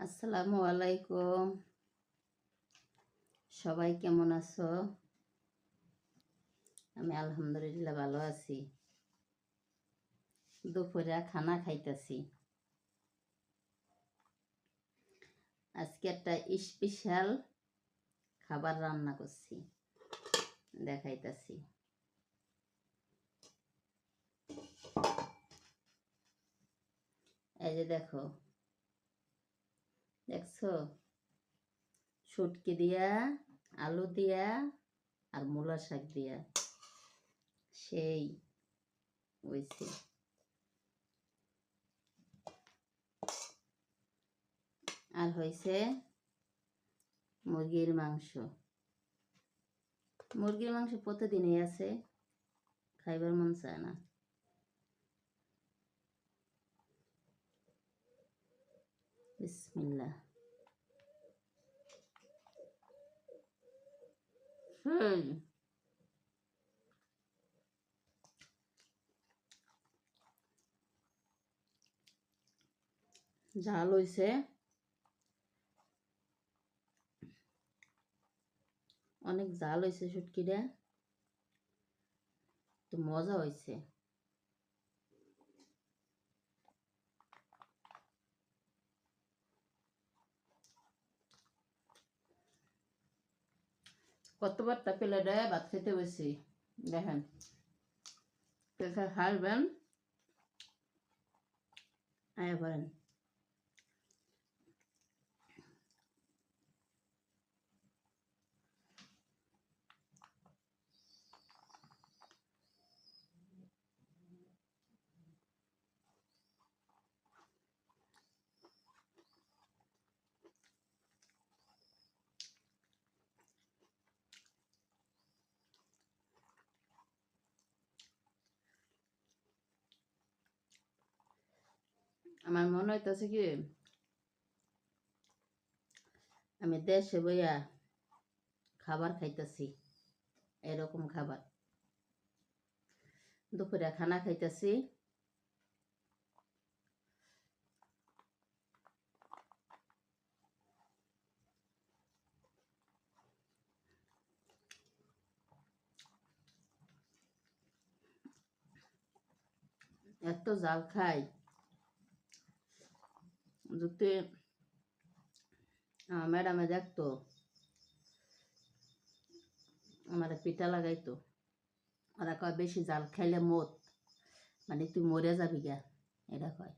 আসসালামু আলাইকুম। সবাই কেমন আছো? আমি আলহামদুলিল্লাহ ভালো আছি। দুপুরে খানা খাইতেছি। আজকে একটা স্পেশাল খাবার রান্না করছি, দেখাইতেছি। এই যে দেখো, দেখছো? শুটকি দিয়া, আলু দিয়া আর মূলা শাক দিয়া সেই হয়েছে। আর হয়েছে মুরগির মাংস। মুরগির মাংস প্রতিদিনই আছে, খাইবার মন চায় না। বিসমিল্লাহ। ঝাল হয়েছে, অনেক ঝাল হয়েছে শুটকিটা, তো মজা হয়েছে। কতবারটা প্লেটে ভাত খেতে বসি, দেখেন কে হারবেন আয়া করেন। আমার মনে হইতেছে কি আমি দেশে বইয়া খাবার খাইতেছি, এরকম খাবার। দুপুরে খানা খাইতেছি, এত জাল খাই, যদি ম্যাডামে দেখতো আমার পিঠা লাগাইতো। ওরা কয় বেশি জাল খাইলে মত, মানে তুই মরে যাবি গা, এটা কয়।